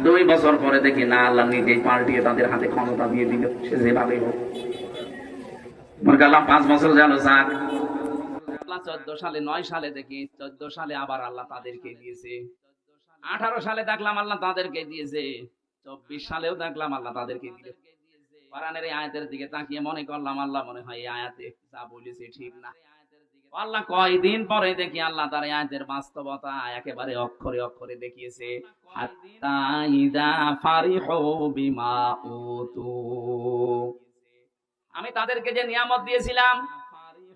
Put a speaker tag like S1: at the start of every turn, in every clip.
S1: 2 বছর পরে দেখি না, আল্লাহ নিজেই পাল্টিয়ে তাদের হাতে ক্ষমতা দিয়ে দিল, সে যেভাবেই হোক। মনে করলাম 5 বছর গেল, যাক। 14 সালে 9 সালে দেখি 14 সালে আবার আল্লাহ তাদেরকে দিয়েছে। 18 সালে দেখলাম আল্লাহ তাদেরকে দিয়েছে। 24 সালেও দেখলাম আল্লাহ তাদেরকে দিল। কোরআনের এই আয়াতের দিকে তাকিয়ে মনে করলাম আল্লাহ মনে হয় এই আয়াতে যা বলেছে ঠিক না। আল্লাহ কয়দিন পরে দেখি আল্লাহ তার এই আয়াতের বাস্তবতা একেবারে অক্ষরে অক্ষরে দেখিয়েছে। হাত্তা ইযা ফারিহু বিমা উতু, আমি তাদেরকে যে নিয়ামত দিয়েছিলাম,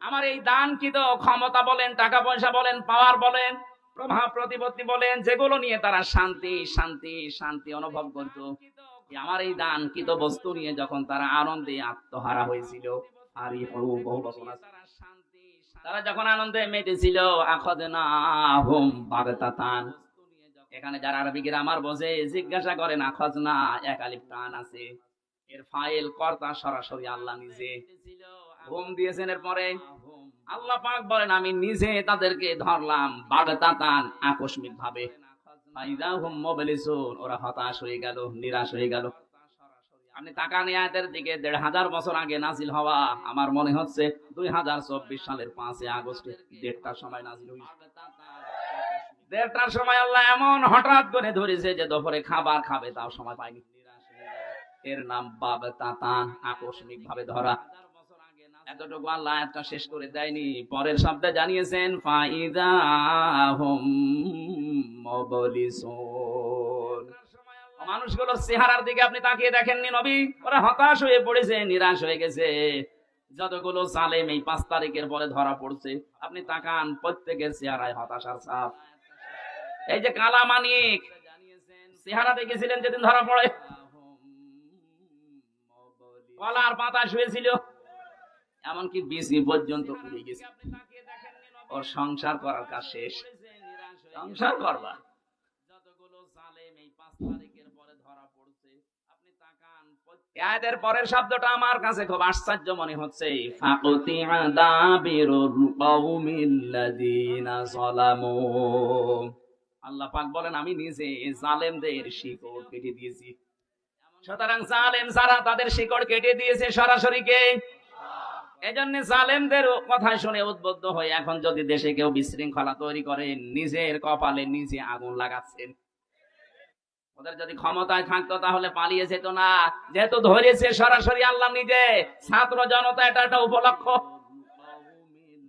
S1: আমার এই দানকৃত ক্ষমতা বলেন, টাকা পয়সা বলেন, পাওয়ার বলেন, প্রভাব প্রতিপত্তি বলেন, যেগুলো নিয়ে তারা শান্তি শান্তি শান্তি অনুভব করত, আমার এই দানকৃত বস্তু নিয়ে যখন তারা আনন্দে আত্মহারা হয়েছিল, আর এই বহু বছর আছে, তারা যখন আনন্দে মেতেছিল, আখাযনাহুম বাগতাতান। এখানে যারা আরবি গ্রামার বোঝে জিজ্ঞাসা করেন, আখাযনা এক আলিফ টান আছে, এর ফাইল কর্তা সরাসরি আল্লাহ নিজে। হুম দিয়েছেন, এর পরে আল্লাহ পাক বলেন আমি নিজে তাদেরকে ধরলাম বাগতাতান, আকস্মিক ভাবে। ফাইযাহুম মুবলিসুন, ওরা হতাশ হয়ে গেল, নিরাশ হয়ে গেল। আপনি তাকান এই আয়াতের দিকে, 1500 বছর আগে নাজিল হওয়া, আমার মনে হচ্ছে 2024 সালের 5 আগস্টে 1:30টার সময় নাজিল হয়েছে। 1:30টার সময় আল্লাহ এমন হঠাৎ করে ধরেছে যে দুপুরে খাবার খাবে তাও সময় পায়নি। এর নাম বাগতাতান, আকস্মিক ভাবে ধরা। এতটুকু আল্লাহ আয়াতটা শেষ করে দেয়নি, পরের শব্দে জানিয়েছেন ফাইযাহুম মুবলিসুন। মানুষগুলোর চেহারার দিকে আপনি তাকিয়ে দেখেননি নবী? ওরা হতাশ হয়ে পড়েছে, নিরাশ হয়ে গেছে। যতগুলো জালেম এই 5 তারিখের পরে ধরা পড়ছে, আপনি তাকান, প্রত্যেকের চেহারায় হতাশার ছাপ। এই যে কালা মানিক, চেহারা দেখেছিলেন যেদিন ধরা পড়ে, কলার পাতা শুয়েছিল, এমনকি বিসি পর্যন্ত পুড়ে গেছে। ওর সংসার করার কাজ শেষ, সংসার করবা। যতগুলো জালেম এই 5 তারিখের পরে ধরা পড়ছে, আপনি তাকান, আয়াতের পরের শব্দটা আমার কাছে খুব আশ্চর্য মনে হচ্ছে, ফাকুতিআ দাবিরুল কওমিল্লাযিনা যালামু। আল্লাহ পাক বলেন আমি নিজে জালেমদের শিকড় কেটে দিয়েছি। সুতরাং জালেম যারা, তাদের শিকড় কেটে দিয়েছে সরাসরি কে? এজন্য জালেমদের কথা শুনে উদ্বুদ্ধ হয়ে এখন যদি দেশে কেউ বিশৃঙ্খলা তৈরি করে, নিজের কপালে নিজে আগুন লাগাচ্ছেন। ওদের যদি ক্ষমতায় থাকতো তাহলে পালিয়ে যেত না, যেহেতু ধরেছে সরাসরি আল্লাহ নিজে। ছাত্র জনতা এটা একটা উপলক্ষ।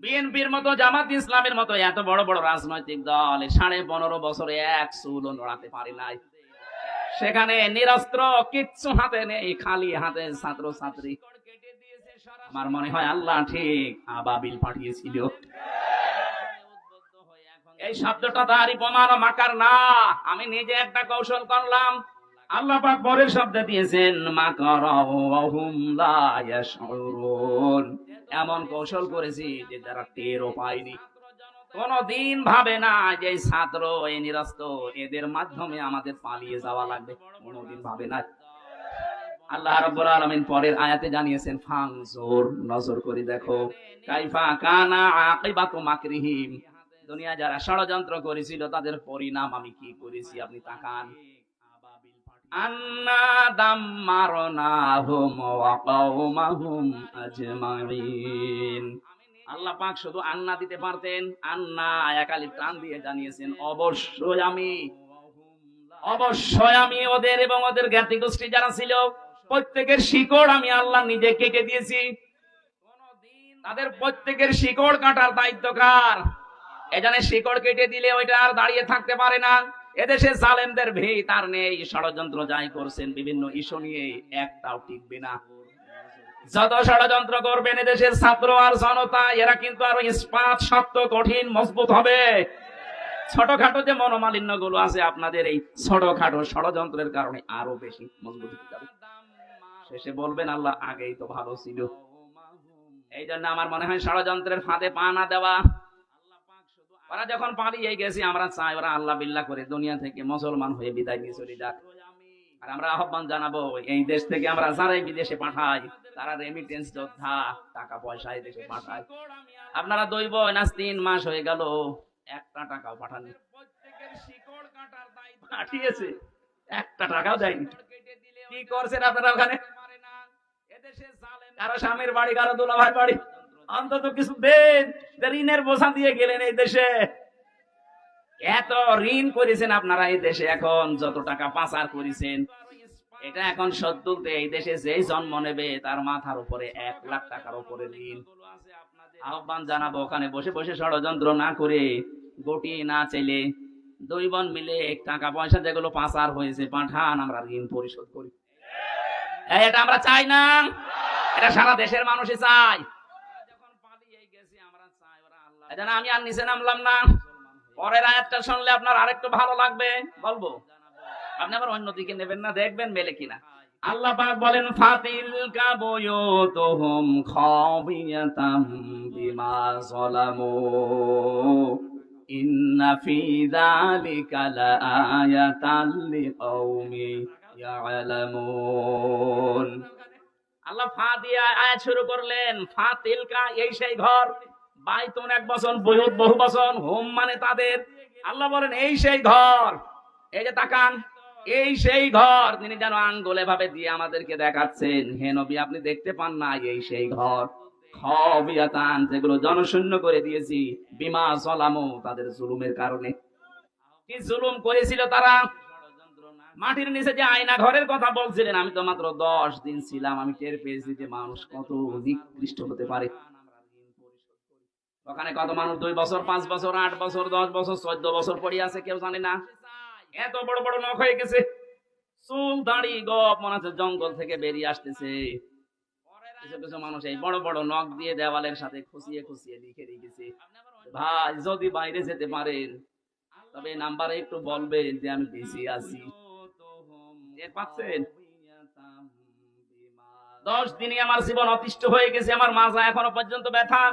S1: বিএনপির মতো, জামাত ইসলামের মতো এত বড় বড় রাজনৈতিক দল 15.5 বছরে এক চুলও নড়াতে পারে নাই। সেখানে নিরস্ত্র, কিচ্ছু হাতে নেই, খালি হাতে ছাত্র ছাত্রী। আমার মনে হয় আল্লাহ ঠিক আবাবিল পাঠিয়েছিল। এই শব্দটা তারই প্রমাণ, মাকার না। আমি নিজে একটা কৌশল করলাম। আল্লাহ পাক পরের শব্দ দিয়েছেন মাকারাহুম লা ইয়াশউরুন, এমন কৌশল করেছি যে যারা টেরও পায়নি। কোনদিন ভাবে না যে ছাত্র, এই নিরস্ত, এদের মাধ্যমে আমাদের পালিয়ে যাওয়া লাগবে, কোনদিন ভাবে না। আল্লাহ রাব্বুল আলামিন পরের আয়াতে জানিয়েছেন ফানজুর, নজর করে দেখো, কাইফা কানা আকিবাতু মাকরিহিম, দুনিয়া যারা ষড়যন্ত্র করেছিল তাদের পরিণাম আমি কি করেছি, আপনি তাকান। আন্না দাম্মারনাহুম ওয়া কওমাহুম আজমাইন। আল্লাহ পাক শুধু আন্না দিতে পারতেন, আন্না একালি প্রাণ দিয়ে জানিয়েছেন অবশ্যই আমি ওদের এবং ওদের জ্ঞাতি গোষ্ঠী যারা ছিল প্রত্যেকের শিকড় আমি আল্লাহ নিজে কেটে দিয়েছি। তাদের প্রত্যেকের শিকড় কাটার দায়িত্ব কার? এখানে শিকড় কেটে দিলে ওইটা আর দাঁড়িয়ে থাকতে পারে না। এদেশে জালেমদের ভিত আর নেই, ষড়যন্ত্র যাই করছেন বিভিন্ন ইস্যু নিয়ে, একটাও টিকবে না। যত ষড়যন্ত্র করবেন এদেশের ছাত্র আর জনতা, এরা কিন্তু আরো ইস্পাত শক্ত, কঠিন, মজবুত হবে। ছোটখাটো যে মনোমালিন্য গুলো আছে আপনাদের, এই ছোটখাটো ষড়যন্ত্রের কারণে আরো বেশি মজবুত হয়ে যাবে। শেষে বলবেন আল্লাহ আগেই তো ভালো ছিল। এই জন্য আমার মনে হয় ষড়যন্ত্রের ফাঁদে পা না দেওয়া। ওরা যখন পালিয়ে গেছে, আমরা চাই ওরা আল্লাহ বিল্লাহ করে দুনিয়া থেকে মুসলমান হয়ে বিদায় নিয়ে চলে যাক। আর আমরা আহ্বান জানাবো, এই দেশ থেকে আমরা যারাই বিদেশে পাঠাই, তারা রেমিটেন্স যোদ্ধা, টাকা পয়সা এই দেশে পাঠায়। আপনারা 2 বছর 3 মাস হয়ে গেল, একটা টাকাও পাঠাননি। পাঠিয়েছে একটা টাকাও দেয়নি। কি করছেন আপনারা ওখানে? কারো স্বামীর বাড়ি, কারো দুলাভাই বাড়ি, অন্তত কিছু দেন। ঋণের বোঝা দিয়ে গেলেন এই দেশে। এত ঋণ করেছেন আপনারা এই দেশে, এখন যত টাকা পাচার করেছেন, এটা এখন শোধ তুলতে এই দেশে যেই জন্ম নেবে তার মাথার উপরে 1 লাখ টাকার উপরে ঋণ। আহ্বান জানাবো ওখানে বসে বসে ষড়যন্ত্র না করে, গটি না চাইলে 2 বোন মিলে টাকা পয়সা যেগুলো পাচার হয়েছে পাঠান, আমরা ঋণ পরিশোধ করি। এটা আমরা চাই না, এটা সারা দেশের মানুষই চাই। আমি আর নিচে নামলাম না, পরের আয়াতটা শুনলে আপনার আরেকটু ভালো লাগবে, বলবো। আপনি আবার অন্যদিকে নেবেন না, দেখবেন মেলে কিনা। আল্লাহ পাক বলেন, ফাতিলকা বুয়ুতুহুম খাবিয়াতাম বিমা যালামু ইন্না ফি যালিকা লাআয়াতাল লিকাউমি ইয়ালামুন। আল্লাহ ফা দিয়ে আয়াত শুরু করলেন। ফাতিলকা, এই সেই ঘর। বাইতুন 1 বচন, বুয়ুত বহু বচন, হুম মানে তাদের। আল্লাহ বলেন এই সেই ঘর। এই যে তাকান, এই সেই ঘর। তিনি যেন আঙ্গুলে ভাবে দিয়ে আমাদেরকে দেখাচ্ছেন, হে নবী আপনি দেখতে পান না, এই সেই ঘর। খাবিয়াতান, যেগুলো জনশূন্য করে দিয়েছি, বিমা যালামু, তাদের জুলুমের কারণে। কি জুলুম করেছিল তারা? মাটির নিচে যে আয়না ঘরের কথা বলছিলেন, আমি তো মাত্র 10 দিন ছিলাম, আমি টের পেয়েছি যে মানুষ কত নিকৃষ্ট হতে পারে। ওখানে কত মানুষ 2 বছর, 5 বছর, 8 বছর, 10 বছর, 14 বছর পড়ে আছে, কেউ জানে না। এত বড় বড় নখ হয়ে গেছে, চুল দাড়ি গপ মনে হচ্ছে জঙ্গল থেকে বেরিয়ে আসতেছে। কিছু কিছু মানুষ এই বড় বড় নখ দিয়ে দেওয়ালের সাথে খুশিয়ে খুশিয়ে লিখে রেখেছে, ভাই যদি বাইরে যেতে পারেন তবে নাম্বারে একটু বলবেন যে আমি বেশি আছি। এর পাচ্ছেন 10 দিনে আমার জীবন অতিষ্ঠ হয়ে গেছে, আমার মাজা এখনো পর্যন্ত ব্যথা।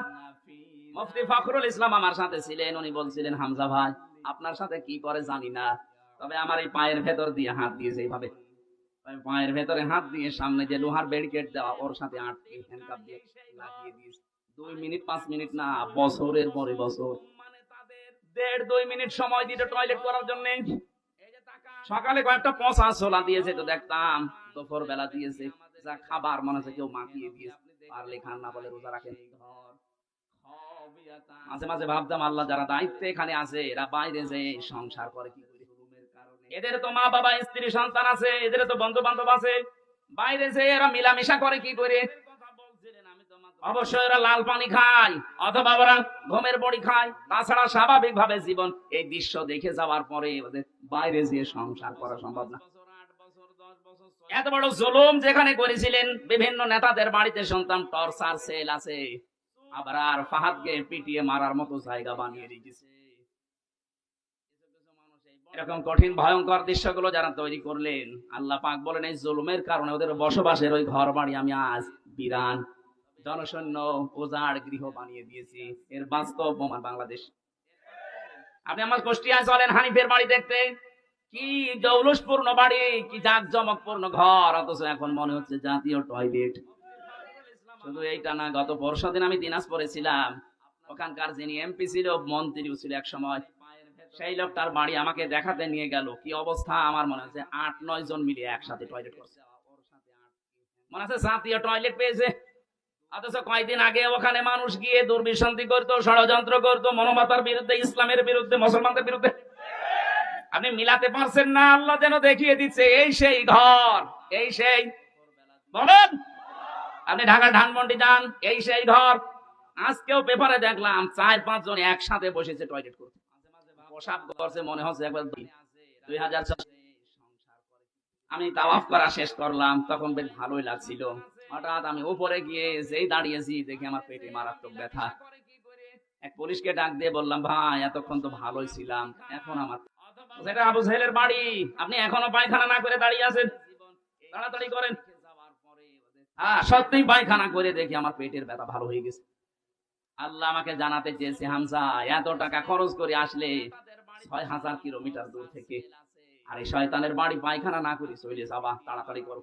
S1: মুফতি ফখরুল ইসলাম আমার সাথে ছিলেন, উনি বলছিলেন, হামজা ভাই আপনার সাথে কি করে জানি না, তবে আমার এই পায়ের ভেতর দিয়ে হাত দিয়েছে, এইভাবে পায়ের ভেতরে হাত দিয়ে সামনে যে লোহার ব্যারিকেড দেওয়া, ওর সাথে আটকে হ্যান্ডকাপ দিয়ে লাগিয়ে দিয়েছে। 2 মিনিট 5 মিনিট না, বছরের পরে বছর। 1.5-2 মিনিট সময় দিতে টয়লেট করার জন্য। সকালে কয়েকটা পচা ছোলা দিয়েছে তো দেখতাম, দুপুর বেলা দিয়েছে যা খাবার মনে হচ্ছে কেউ মাখিয়ে দিয়েছে। পারলে খান, না বলে রোজা রাখেন। মাঝে মাঝে ভাবতাম, আল্লাহ যারা দায়িত্বে এখানে আছে, এরা বাইরে যে সংসার করে কি করে? এদের তো মা বাবা, স্ত্রী, সন্তান আছে, এদের তো বন্ধু বান্ধব আছে, বাইরে যে এরা মিলামিশা করে কি করে? অবশ্যই এরা লাল পানি খায়, অথবা ওরা ঘুমের বড়ি খায়। তাছাড়া স্বাভাবিক ভাবে জীবন এই দৃশ্য দেখে যাওয়ার পরে ওদের বাইরে যে সংসার করা সম্ভব না। এত বড় জুলুম যেখানে করেছিলেন, বিভিন্ন নেতাদের বাড়িতে শুনতাম টর্চার সেল আছে, আবার আর ফাহাদকে পিটিয়ে মারার মতো জায়গা বানিয়ে রেখেছে। এরকম কঠিন ভয়ঙ্কর দৃশ্যগুলো যারা তৈরি করলেন, আল্লাহ পাক বলেন এই জুলুমের কারণে ওদের বসবাসের ওই ঘর বাড়ি আমি আজ বিরান, জনশূন্য, উজাড় গৃহ বানিয়ে দিয়েছি। এর বাস্তব প্রমাণ বাংলাদেশ। আপনি আমার কুষ্টিয়ায় চলেন হানিফের বাড়ি দেখতে, কি জৌলুসপূর্ণ বাড়ি, কি জাঁকজমকপূর্ণ ঘর, অথচ এখন মনে হচ্ছে জাতীয় টয়লেট। শুধু এইটা না, গত পরশুদিন আমি দিনাজপুরে ছিলাম, ওখানকার যিনি এমপি ছিল, মন্ত্রীও ছিল এক সময়, সেই লোকটার বাড়ি আমাকে দেখাতে নিয়ে গেল। কি অবস্থা, আমার মনে হচ্ছে 8-9 জন মিলে একসাথে টয়লেট করছে। মনে হচ্ছে জাতীয় টয়লেট পেয়েছে। অথচ কয়েকদিন আগে ওখানে মানুষ গিয়ে দুর্বিসন্ধি করতো, ষড়যন্ত্র করতো, মানবতার বিরুদ্ধে, ইসলামের বিরুদ্ধে, মুসলমানদের বিরুদ্ধে। আপনি মিলাতে পারছেন না, আল্লাহ যেন দেখিয়ে দিচ্ছে এই সেই ঘর, এই সেই। বলেন, আপনি ঢাকা ধানমন্ডি যান, এই সেই ঘর। আজকেও পেপারে দেখলাম 4-5 জন একসাথে বসেছে টয়লেট করতে, পোশাক করছে, মনে হচ্ছে একবার 2004। আমি তাওয়াফ করা শেষ করলাম, তখন বেশ ভালোই লাগছিল। হঠাৎ আমি উপরে গিয়ে যেই দাঁড়িয়েছি, দেখি আমার পেটে মারাত্মক ব্যথা। এক পুলিশকে ডাক দিয়ে বললাম, ভাই এতক্ষণ তো ভালোই ছিলাম, এখন আমার। সেটা আবু জাহেলের বাড়ি, আপনি এখনো পায়খানা না করে দাঁড়িয়ে আছেন, তাড়াতাড়ি করেন। সত্যিই পায়খানা করে দেখি আমার পেটের ব্যথা ভালো হয়ে গেছে। আল্লাহ আমাকে জানাতে চেয়েছে, হামজা এত টাকা খরচ করে আসলে 6000 কিলোমিটার দূর থেকে, আর এই শয়তানের বাড়ি পায়খানা না করে চলে যাবা, তাড়াতাড়ি করো।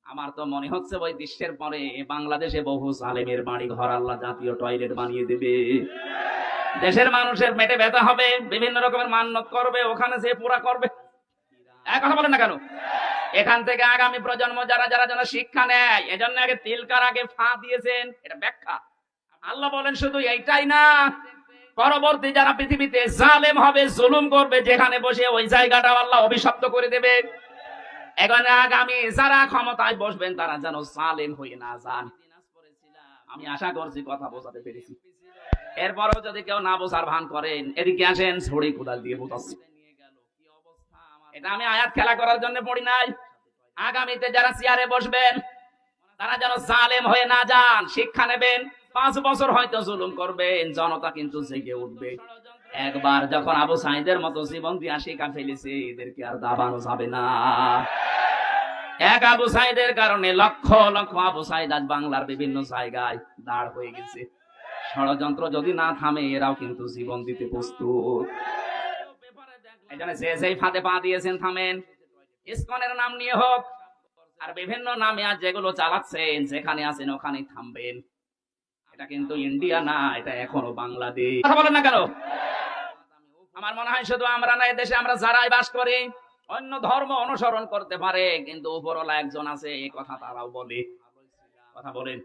S1: আমার তো মনে হচ্ছে ওই দৃশ্যের পরে বাংলাদেশে বহু জালেমের বাড়ি ঘর আল্লাহ জাতীয় টয়লেট বানিয়ে দেবে। দেশের মানুষের পেটে ব্যথা হবে, বিভিন্ন রকমের মান্যত করবে, ওখানে যে পুরা করবে। কথা বলেন না কেন? এখান থেকে আগামী প্রজন্ম যারা যারা যেন শিক্ষা নেয়, এজন্য আগে তিলকার আগে ফা দিয়েছেন, এটা ব্যাখ্যা। আল্লাহ বলেন শুধু এইটাই না, পরবর্তী যারা পৃথিবীতে জালেম হবে, জুলুম করবে, যেখানে বসে ওই জায়গাটা আল্লাহ অভিশপ্ত করে দেবে। এখন আগামী যারা ক্ষমতায় বসবেন তারা যেন জালেম হয়ে না যান। আমি আশা করছি কথা বোঝাতে পেরেছি। এরপরও যদি কেউ না বোঝার ভান করেন, এদিকে আসেন, ছড়ি কোদাল দিয়ে বোঝাচ্ছি। এটা আমি আয়াত খেলা করার জন্য পড়ি নাই। আগামীতে যারা চেয়ারে বসবেন তারা যেন জালেম হয়ে না যান, শিক্ষা নেবেন। 5 বছর হয়তো জুলুম করবেন, জনতা কিন্তু জেগে উঠবে। একবার যখন আবু সাইদের মতো জীবন দিয়া শিক্ষা ফেলেছে, এদেরকে আর দাবানো যাবে না। এক আবু সাইদের কারণে লক্ষ লক্ষ আবু সাইদ আজ বাংলার বিভিন্ন জায়গায় দাঁড় হয়ে গেছে। ষড়যন্ত্র যদি না থামে, এরাও কিন্তু জীবন দিতে প্রস্তুত। এখানে যে যেই ফাঁদে পা দিয়েছেন থামেন। ইসকনের নাম নিয়ে হোক আর বিভিন্ন নামে আজ যেগুলো চালাচ্ছেন, যেখানে আছেন ওখানেই থামবেন। এটা কিন্তু ইন্ডিয়া না, এটা এখনো বাংলাদেশ। কথা বলেন না কেন? আমার মনে হয় শুধু আমরা না, দেশে আমরা যারাই বাস করি অন্য ধর্ম অনুসরণ করতে পারে, কিন্তু উপরওয়ালা একজন আছে, এই কথা তারাও বলে। কথা বলেন।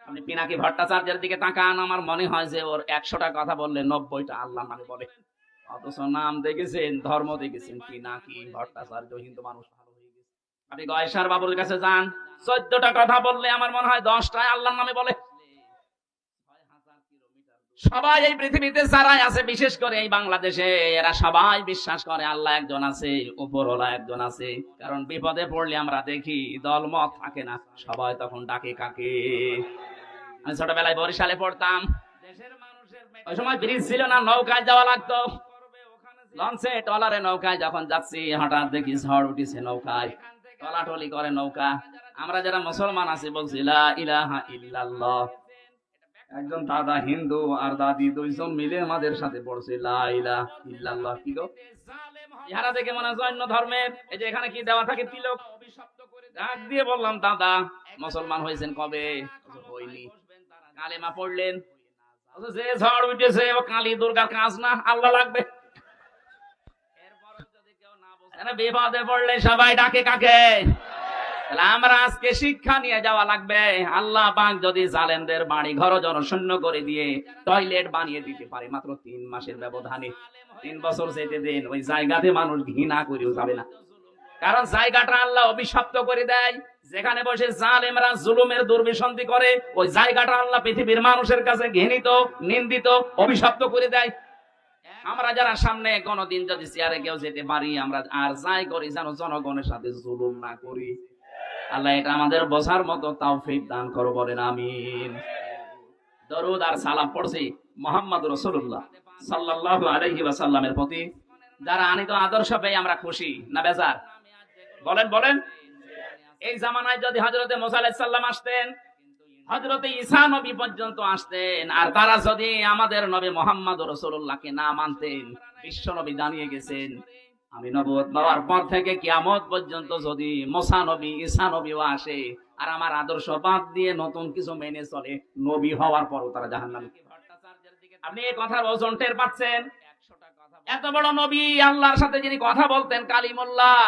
S1: আপনি পিনাকি ভট্টাচার্যের দিকে তাকান, আমার মনে হয় যে ওর 100টা কথা বললে 90টা আল্লাহ নামে বলে। অথচ নাম দেখেছেন, ধর্ম দেখেছেন পিনাকি ভট্টাচার্য, হিন্দু মানুষ। আপনি গয়েশার বাবুর কাছে যান, 14টা কথা বললে আমার মনে হয় 10টায় আল্লাহর নামে বলে। সবাই এই পৃথিবীতে যারাই আছে, বিশেষ করে এই বাংলাদেশে, এরা সবাই বিশ্বাস করে আল্লাহ একজন আছে, উপরওয়ালা একজন আছে। কারণ বিপদে পড়লে আমরা দেখি দলমত থাকে না, সবাই তখন ডাকে কাকে। আমি ছোটবেলায় বরিশালে পড়তাম, ওই সময় ব্রিজ ছিল না, নৌকায় যাওয়া লাগতো। লঞ্চে ট্রলারে নৌকায় যখন যাচ্ছি, হঠাৎ দেখি ঝড় উঠেছে নৌকায়, টলাটলি করে নৌকা। আমরা যারা মুসলমান আছি বলছি লা ইলাহা ইল্লাল্লাহ। একজন দাদা হিন্দু আর দাদি দুইজন মিলে আমাদের সাথে পড়ছে লা ইলাহা ইল্লাল্লাহ। কি গো, ইহারা দেখে মনে হয় অন্য ধর্মের। এই যে এখানে কি দেওয়া থাকে তিলক, ডাক দিয়ে বললাম দাদা মুসলমান হয়েছেন কবে? হইনি। কালেমা পড়লেন, যে ঝড় উঠেছে ও কালী দুর্গার কাজ না, আল্লাহ লাগবে। বিপদে পড়লে সবাই ডাকে কাকে? আমরা আজকে শিক্ষা নিয়ে যাওয়া লাগবে। আল্লাহ পাক যদি জালেমদের বাড়ি ঘর জনশূন্য করে দিয়ে টয়লেট বানিয়ে দিতে পারে মাত্র 3 মাসের ব্যবধানে, 3 বছর যেতে দেন, ওই জায়গাতে মানুষ ঘৃণা করেও যাবে না। কারণ জায়গাটা আল্লাহ অভিশপ্ত করে দেয়। যেখানে বসে জালেমরা জুলুমের দুর্বিসন্ধি করে, ওই জায়গাটা আল্লাহ পৃথিবীর মানুষের কাছে ঘৃণিত, নিন্দিত, অভিশপ্ত করে দেয়। আমরা যারা সামনে কোনদিন যদি চেয়ারে কেউ যেতে পারি, আমরা আর যাই করি যেন জনগণের সাথে জুলুম না করি। আল্লাহ এটা আমাদের বোঝার মতো তৌফিক দান করো, বলেন আমিন। দরুদ আর সালাম পড়ছি মুহাম্মদ রাসূলুল্লাহ সাল্লাল্লাহু আলাইহি ওয়াসাল্লামের প্রতি। যারা আনিত আদর্শ পেয়ে আমরা খুশি না বেজার? বলেন বলেন। এই জামানায় যদি হযরতে মুসা আলাইহিস সালাম আসতেন, হযরতে ঈসা নবী পর্যন্ত আসতেন, আর তারা যদি আমাদের নবী মুহাম্মদ রাসূলুল্লাহকে না মানতেন, বিশ্ব নবী জানিয়ে গেছেন আমি নবুয়ত পাওয়ার পর থেকে কিয়ামত পর্যন্ত যদি মুসা নবী ঈসা নবীও আসে আর আমার আদর্শ বাদ দিয়ে নতুন কিছু মেনে চলে, নবী হওয়ার পরও তারা জাহান্নামী। আপনি এই কথার ওজন টের পাচ্ছেন? এত বড় নবী, আল্লাহর সাথে যিনি কথা বলতেন, কালিমুল্লাহ,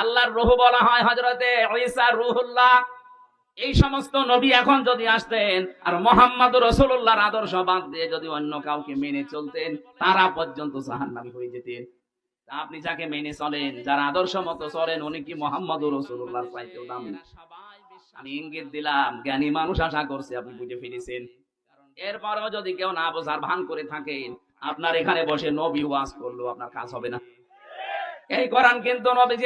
S1: আল্লাহর রূহ বলা হয় হযরতে ঈসা রূহুল্লাহ। এই সমস্ত নবী এখন যদি আসতেন আর মুহাম্মদুর রাসূলুল্লাহর আদর্শ বাদ দিয়ে যদি অন্য কাউকে মেনে চলতেন, তারা পর্যন্ত জাহান্নামী হয়ে যেতেন। আপনি যাকে মেনে চলেন, যার আদর্শ মতো চলেন, উনি কি মুহাম্মদুর রাসূলুল্লাহর চাইতেও দামি? আমি ইঙ্গিত দিলাম, জ্ঞানী মানুষ আশা করছে আপনি বুঝে ফেলেছেন। এরপরও যদি কেউ না বোঝার ভান করে থাকেন, আপনার এখানে বসে নবী ওয়াজ করলো আপনার কাজ হবে না। এই কোরআন কিন্তু নবীজি